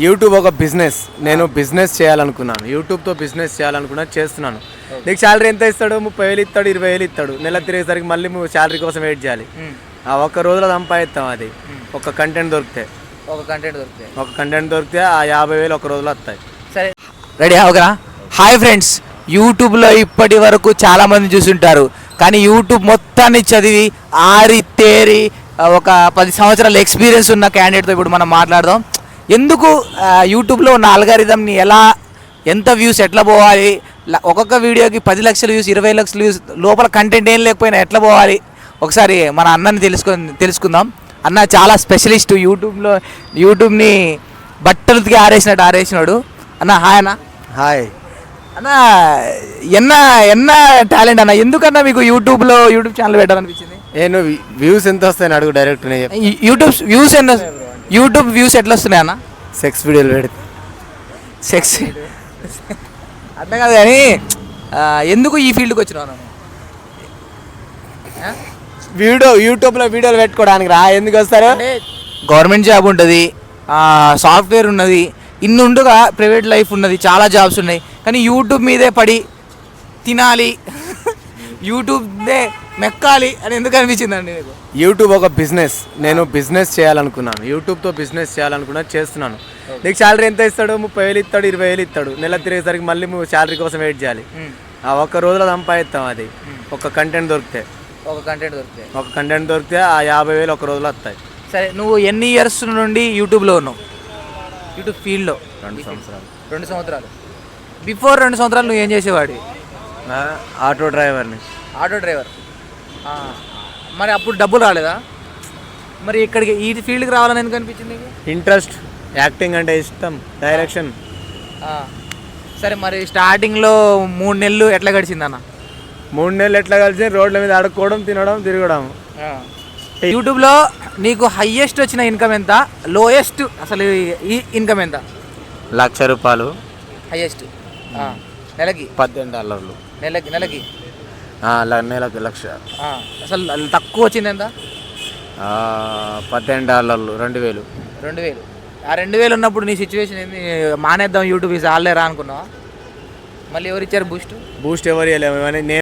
YouTube ఒక business. నేను business చేయాలనుకున్నాను, యూట్యూబ్తో బిజినెస్ చేయాలనుకున్నా, చేస్తున్నాను. నీకు శాలరీ ఎంత ఇస్తాడు? 30,000 ఇస్తాడు, 20,000 ఇస్తాడు. నెల తిరిగేసరికి మళ్ళీ శాలరీ కోసం వెయిట్ చేయాలి. ఆ ఒక్క రోజులో సంపాదిస్తాం. అది ఒక కంటెంట్ దొరికితే ఆ 50,000 ఒక రోజులో వస్తాయి. సరే, రెడీ అవగరా? హాయ్ ఫ్రెండ్స్, యూట్యూబ్లో ఇప్పటి వరకు చాలామంది చూసుంటారు, కానీ యూట్యూబ్ మొత్తాన్ని చదివి తేరి ఒక 10 సంవత్సరాల ఎక్స్పీరియన్స్ ఉన్న క్యాండిడేట్తో ఇప్పుడు మనం మాట్లాడదాం. ఎందుకు యూట్యూబ్లో ఉన్న అల్గారిథంని ఎంత వ్యూస్ ఎట్లా పోవాలి, ఒక్కొక్క వీడియోకి 10 లక్షల వ్యూస్, 20 లక్షల వ్యూస్, లోపల కంటెంట్ ఏం లేకపోయినా ఎట్లా పోవాలి, ఒకసారి మన అన్నని తెలుసుకుందాం. అన్న చాలా స్పెషలిస్ట్, యూట్యూబ్ని బట్టలకి ఆరేసినాడు. అన్న హాయ్. అన్న హాయ్ అన్న, ఎన్న టాలెంట్ అన్న, ఎందుకన్నా మీకు యూట్యూబ్ ఛానల్ పెట్టాలనిపించింది? నేను వ్యూస్ ఎంత వస్తాయని అడుగు డైరెక్ట్. యూట్యూబ్ వ్యూస్ ఎట్లా వస్తున్నాయి అన్న? సెక్స్ వీడియోలు పెడితే. సెక్స్ అర్థం కాదు, కానీ ఎందుకు ఈ ఫీల్డ్కి వచ్చినావు? యూట్యూబ్లో వీడియోలు పెట్టుకోవడానికి రా. ఎందుకు వస్తారు? గవర్నమెంట్ జాబ్ ఉంటుంది, సాఫ్ట్వేర్ ఉన్నది, ఇన్నుండుగా ప్రైవేట్ లైఫ్ ఉన్నది, చాలా జాబ్స్ ఉన్నాయి, కానీ యూట్యూబ్ మీదే పడి తినాలి, యూట్యూబ్దే మెక్కాలి అని ఎందుకు అనిపించిందండి మీకు? యూట్యూబ్ ఒక బిజినెస్. నేను బిజినెస్ చేయాలనుకున్నాను, యూట్యూబ్తో బిజినెస్ చేయాలనుకున్నా, చేస్తున్నాను. నీకు శాలరీ ఎంత ఇస్తాడు? 30,000 ఇస్తాడు, 20,000 ఇస్తాడు. నెల తిరిగేసరికి మళ్ళీ శాలరీ కోసం వెయిట్ చేయాలి. ఆ ఒక్క రోజులో సంపాదిస్తాం. అది ఒక కంటెంట్ దొరికితే ఆ 50,000 ఒక రోజులో వస్తాయి. సరే, నువ్వు ఎన్ని ఇయర్స్ నుండి యూట్యూబ్లో ఉన్నావు? యూట్యూబ్ ఫీల్డ్లో 2 సంవత్సరాలు. 2 సంవత్సరాలు. బిఫోర్ 2 సంవత్సరాలు నువ్వు ఏం చేసేవాడి? Auto driver. మరి అప్పుడు డబ్బులు రాలేదా? మరి ఇక్కడికి ఈ ఫీల్డ్కి రావాలని ఎందుకు అనిపించింది? ఇంట్రెస్ట్, యాక్టింగ్ అంటే ఇష్టం, డైరెక్షన్. సరే, మరి స్టార్టింగ్లో 3 నెలలు ఎట్లా గడిచిందన్న? 3 నెలలు ఎట్లా కలిసి రోడ్ల మీద అడుక్కోవడం, తినడం, తిరగడం. యూట్యూబ్లో నీకు హయ్యెస్ట్ వచ్చిన ఇన్కమ్ ఎంత, లోయెస్ట్ అసలు ఈ ఇన్కమ్ ఎంత? ₹1,00,000. హయ్యెస్ట్ నెలకి $18. నెలకి నెలకు 1,00,000. అసలు తక్కువ వచ్చింది ఎంత? $18. 2,000. 2,000. ఆ 2,000 ఉన్నప్పుడు నీ సిచ్యువేషన్ ఏంది? మానేద్దాం యూట్యూబ్, ఇది ఆడలేరా అనుకున్నావా? మళ్ళీ ఎవరు ఇచ్చారు బూస్ట్? ఎవరు ఇవ్వలేము.